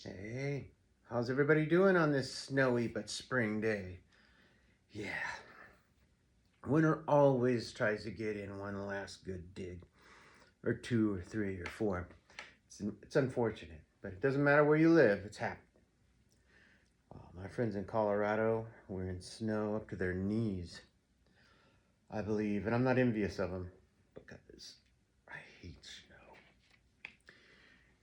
Hey, how's everybody doing on this snowy but spring day? Yeah, winter always tries to get in one last good dig, or two, or three, or four. It's unfortunate, but it doesn't matter where you live, it's happening. My friends in Colorado were in snow up to their knees, I believe, and I'm not envious of them because I hate snow.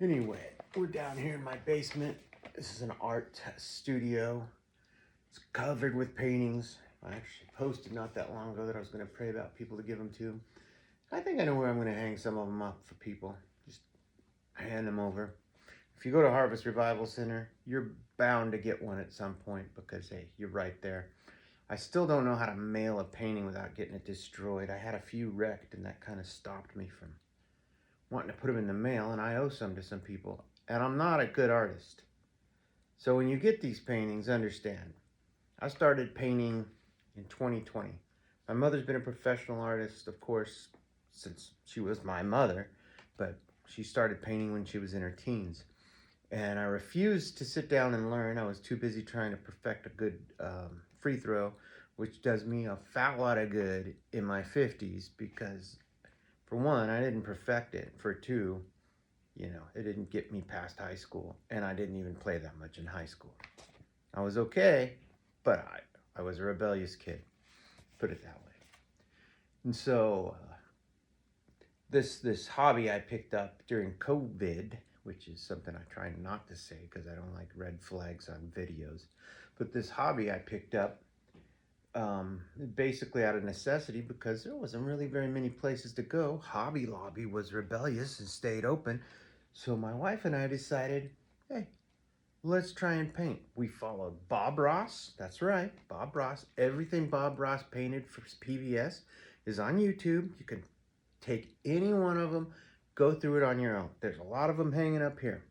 Anyway, we're down here in my basement. This is an art studio. It's covered with paintings. I actually posted not that long ago that I was going to pray about people to give them to. I think I know where I'm going to hang some of them up for people. Just hand them over. If you go to Harvest Revival Center, you're bound to get one at some point because, hey, you're right there. I still don't know how to mail a painting without getting it destroyed. I had a few wrecked, and that kind of stopped me from wanting to put them in the mail, and I owe some to some people. And I'm not a good artist. So when you get these paintings, understand I started painting in 2020. My mother's been a professional artist, of course, since she was my mother, but she started painting when she was in her teens. And I refused to sit down and learn. I was too busy trying to perfect a good free throw, which does me a fat lot of good in my 50s because, for one, I didn't perfect it. For two, it didn't get me past high school, and I didn't even play that much in high school. I was okay, but I was a rebellious kid, put it that way. And so this hobby I picked up during COVID, which is something I try not to say because I don't like red flags on videos. But this hobby I picked up basically out of necessity because there wasn't really very many places to go. Hobby Lobby was rebellious and stayed open. So my wife and I decided, hey, let's try and paint. We followed Bob Ross. That's right, Bob Ross. Everything Bob Ross painted for PBS is on YouTube. You can take any one of them, go through it on your own. There's a lot of them hanging up here.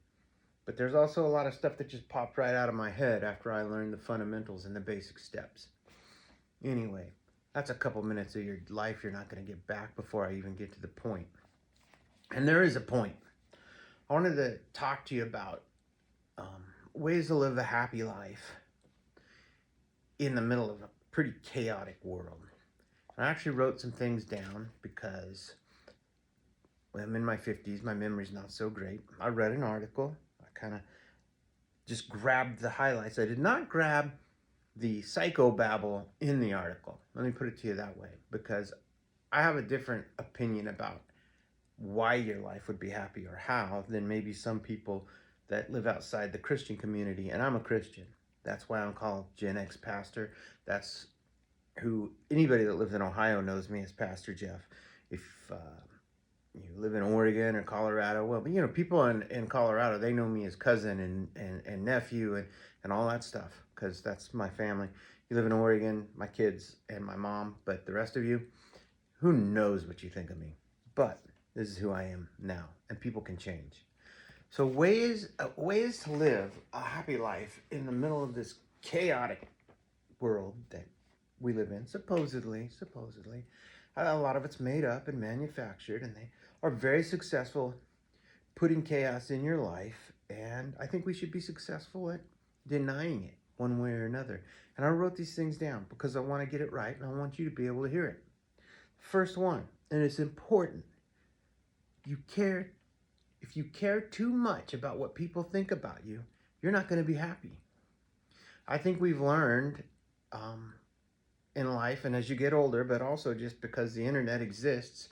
But there's also a lot of stuff that just popped right out of my head after I learned the fundamentals and the basic steps. Anyway, that's a couple minutes of your life you're not going to get back before I even get to the point. And there is a point. I wanted to talk to you about ways to live a happy life in the middle of a pretty chaotic world. I actually wrote some things down because I'm in my 50s. My memory's not so great. I read an article. I kind of just grabbed the highlights. I did not grab the psychobabble in the article. Let me put it to you that way because I have a different opinion about why your life would be happy or how than maybe some people that live outside the Christian community. And I'm a Christian. That's why I'm called Gen X Pastor. That's who anybody that lives in Ohio knows me as Pastor Jeff. If you live in Oregon or Colorado, well, people in Colorado, they know me as cousin and nephew and all that stuff because that's my family. You live in Oregon, my kids and my mom, but the rest of you, who knows what you think of me? But this is who I am now, and people can change. So ways to live a happy life in the middle of this chaotic world that we live in, supposedly. A lot of it's made up and manufactured, and they are very successful putting chaos in your life. And I think we should be successful at denying it one way or another. And I wrote these things down because I want to get it right, and I want you to be able to hear it. First one, and it's important. You care If you care too much about what people think about you, you're not going to be happy. I think we've learned um, in life and as you get older, but also just because the internet exists,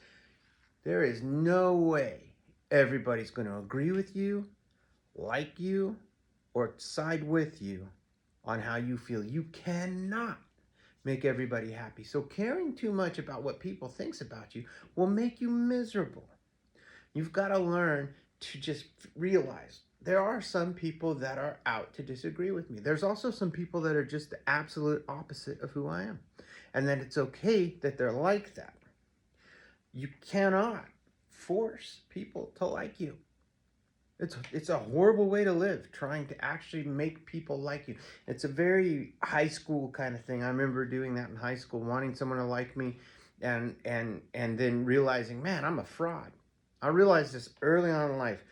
there is no way everybody's going to agree with you, like you, or side with you on how you feel. You cannot make everybody happy. So caring too much about what people thinks about you will make you miserable. You've got to learn to just realize there are some people that are out to disagree with me. There's also some people that are just the absolute opposite of who I am. And then it's okay that they're like that. You cannot force people to like you. It's a horrible way to live, trying to actually make people like you. It's a very high school kind of thing. I remember doing that in high school, wanting someone to like me and then realizing, man, I'm a fraud. I realized this early on in life.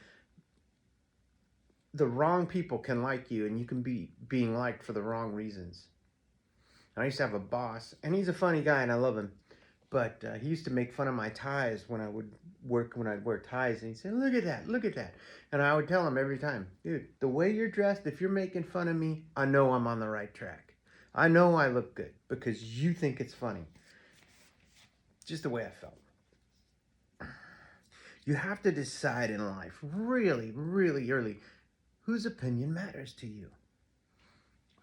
the wrong people can like you, and you can be being liked for the wrong reasons. I used to have a boss, and he's a funny guy, and I love him. But he used to make fun of my ties when I'd wear ties, and he'd say, "Look at that, look at that," and I would tell him every time, "Dude, the way you're dressed, if you're making fun of me, I know I'm on the right track. I know I look good because you think it's funny." Just the way I felt. You have to decide in life, really, really early, whose opinion matters to you.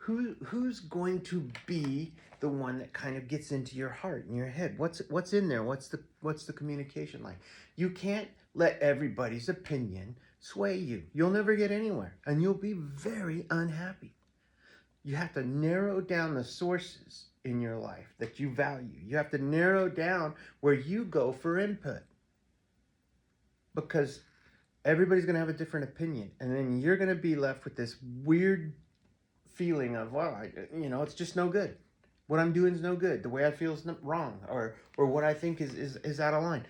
Who's going to be the one that kind of gets into your heart and your head? What's in there? What's the communication like? You can't let everybody's opinion sway you. You'll never get anywhere, and you'll be very unhappy. You have to narrow down the sources in your life that you value. You have to narrow down where you go for input, because everybody's going to have a different opinion, and then you're going to be left with this weird feeling of, well, it's just no good. What I'm doing is no good. The way I feel is wrong, or what I think is out of line.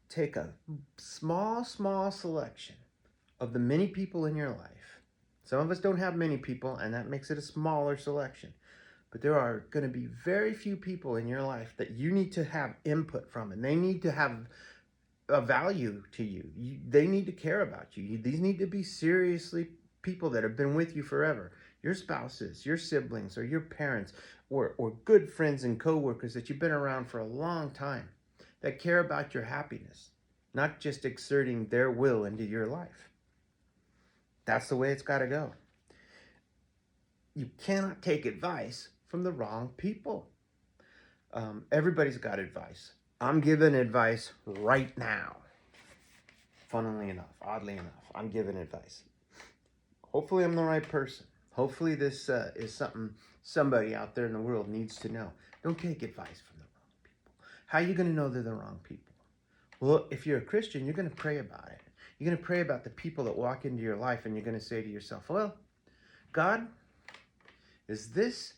Take a small selection of the many people in your life. Some of us don't have many people, and that makes it a smaller selection. But there are going to be very few people in your life that you need to have input from, and they need to have a value to you. They need to care about you. These need to be seriously people that have been with you forever. Your spouses, your siblings, or your parents, or good friends and coworkers that you've been around for a long time, that care about your happiness, not just exerting their will into your life. That's the way it's got to go. You cannot take advice from the wrong people. Everybody's got advice. I'm giving advice right now. Funnily enough, oddly enough, I'm giving advice. Hopefully I'm the right person. Hopefully this is something somebody out there in the world needs to know. Don't take advice from the wrong people. How are you going to know they're the wrong people? Well, if you're a Christian, you're going to pray about it. You're going to pray about the people that walk into your life, and you're going to say to yourself, well, God, is this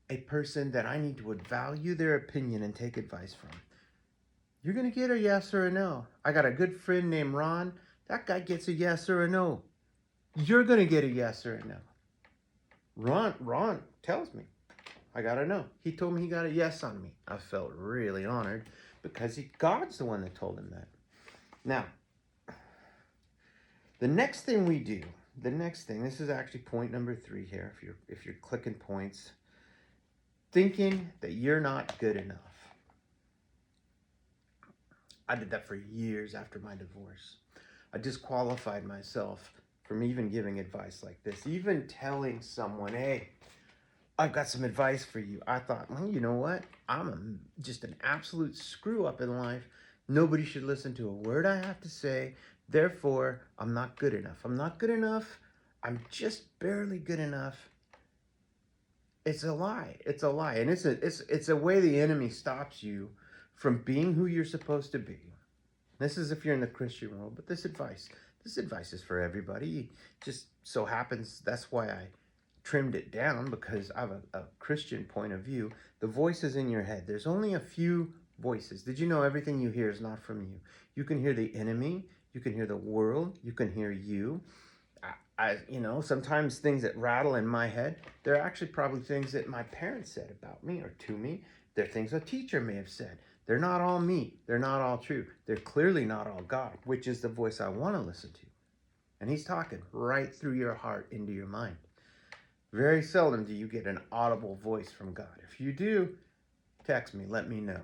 a person that I need to value their opinion and take advice from? You're going to get a yes or a no. I got a good friend named Ron. That guy gets a yes or a no. You're going to get a yes or a no. Ron tells me I got a no. He told me he got a yes on me. I felt really honored because God's the one that told him that. Now, the next thing we do, this is actually point number 3 here, if you're clicking points, thinking that you're not good enough. I did that for years after my divorce. I disqualified myself from even giving advice like this, even telling someone, hey, I've got some advice for you. I thought, well, you know what? I'm just an absolute screw up in life. Nobody should listen to a word I have to say. Therefore, I'm not good enough. I'm not good enough. I'm just barely good enough. It's a lie. It's a lie. And it's a way the enemy stops you from being who you're supposed to be. This is if you're in the Christian world, but this advice is for everybody. It just so happens that's why I trimmed it down, because I have a Christian point of view. The voices in your head, there's only a few voices. Did you know everything you hear is not from you? You can hear the enemy, you can hear the world, you can hear you. Sometimes things that rattle in my head, they're actually probably things that my parents said about me or to me. They're things a teacher may have said. They're not all me. They're not all true. They're clearly not all God, which is the voice I want to listen to. And he's talking right through your heart into your mind. Very seldom do you get an audible voice from God. If you do, text me, let me know.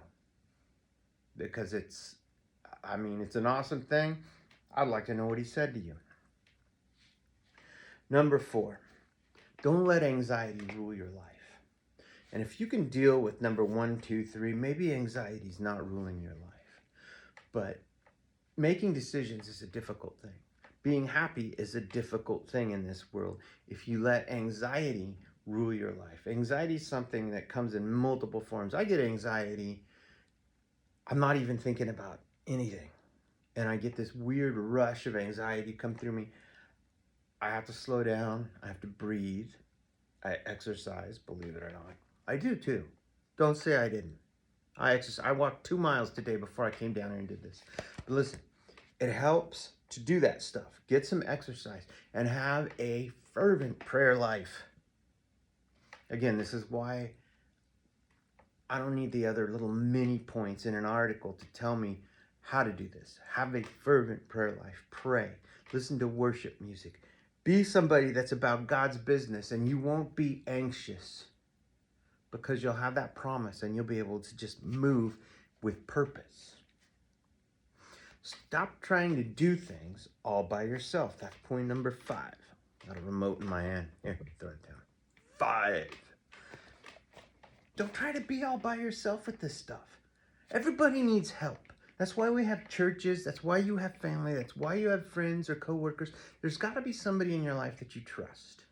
Because it's an awesome thing. I'd like to know what he said to you. Number 4, don't let anxiety rule your life. And if you can deal with number 1, 2, 3, maybe anxiety's not ruling your life. But making decisions is a difficult thing. Being happy is a difficult thing in this world if you let anxiety rule your life. Anxiety is something that comes in multiple forms. I get anxiety. I'm not even thinking about anything. And I get this weird rush of anxiety come through me. I have to slow down. I have to breathe. I exercise, believe it or not. I do too. Don't say I didn't. I walked 2 miles today before I came down here and did this. But listen, it helps to do that stuff. Get some exercise and have a fervent prayer life. Again, this is why I don't need the other little mini points in an article to tell me how to do this. Have a fervent prayer life. Pray. Listen to worship music. Be somebody that's about God's business, and you won't be anxious because you'll have that promise and you'll be able to just move with purpose. Stop trying to do things all by yourself. That's point number 5. Got a remote in my hand. Here, throw it down. 5. Don't try to be all by yourself with this stuff. Everybody needs help. That's why we have churches. That's why you have family. That's why you have friends or coworkers. There's got to be somebody in your life that you trust.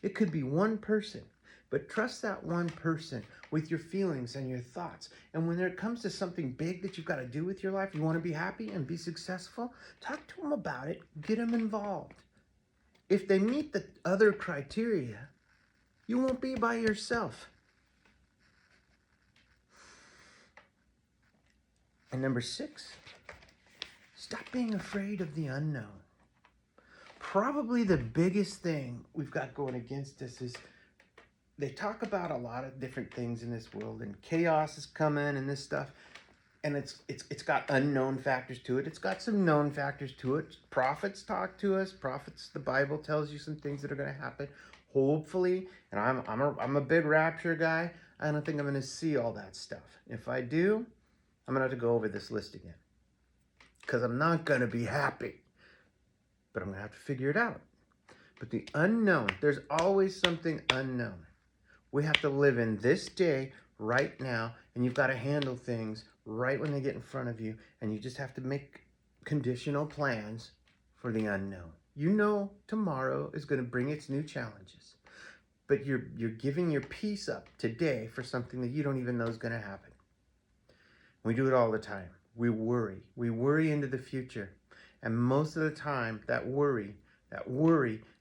It could be one person, but trust that one person with your feelings and your thoughts. And when it comes to something big that you've got to do with your life, you want to be happy and be successful, talk to them about it. Get them involved. If they meet the other criteria, you won't be by yourself. And number 6, stop being afraid of the unknown. Probably the biggest thing we've got going against us is they talk about a lot of different things in this world, and chaos is coming and this stuff, and it's got unknown factors to it. It's got some known factors to it. Prophets talk to us. Prophets, the Bible tells you some things that are going to happen. Hopefully, and I'm a big rapture guy. I don't think I'm going to see all that stuff. If I do, I'm going to have to go over this list again because I'm not going to be happy, but I'm going to have to figure it out. But the unknown, there's always something unknown. We have to live in this day right now, and you've got to handle things right when they get in front of you, and you just have to make conditional plans for the unknown. You know tomorrow is going to bring its new challenges, but you're giving your peace up today for something that you don't even know is going to happen. We do it all the time. We worry into the future. And most of the time, that worry,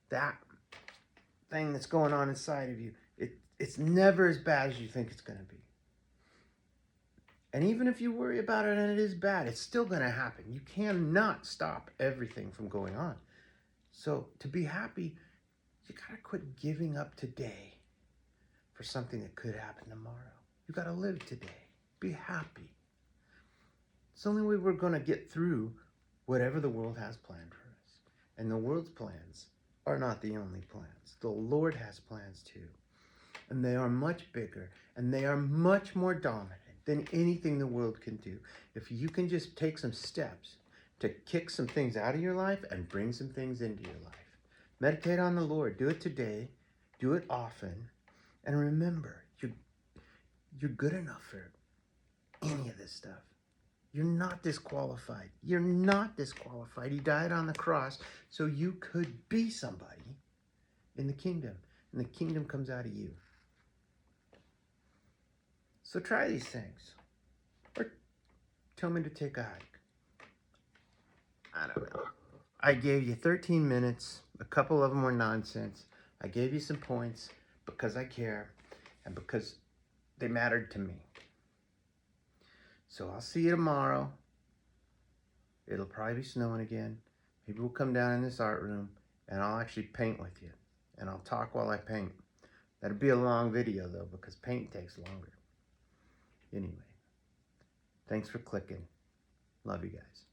that thing that's going on inside of you, it's never as bad as you think it's going to be. And even if you worry about it and it is bad, it's still going to happen. You cannot stop everything from going on. So to be happy, you got to quit giving up today for something that could happen tomorrow. You got to live today. Be happy. It's the only way we're going to get through whatever the world has planned for us. And the world's plans are not the only plans. The Lord has plans too. And they are much bigger, and they are much more dominant than anything the world can do. If you can just take some steps to kick some things out of your life and bring some things into your life. Meditate on the Lord. Do it today. Do it often. And remember, you're good enough for any of this stuff. You're not disqualified. You're not disqualified. He died on the cross so you could be somebody in the kingdom. And the kingdom comes out of you. So try these things. Or tell me to take a hike. I don't know. I gave you 13 minutes. A couple of them were nonsense. I gave you some points because I care and because they mattered to me. So I'll see you tomorrow. It'll probably be snowing again. Maybe we'll come down in this art room and I'll actually paint with you. And I'll talk while I paint. That'll be a long video though because paint takes longer. Anyway, thanks for clicking. Love you guys.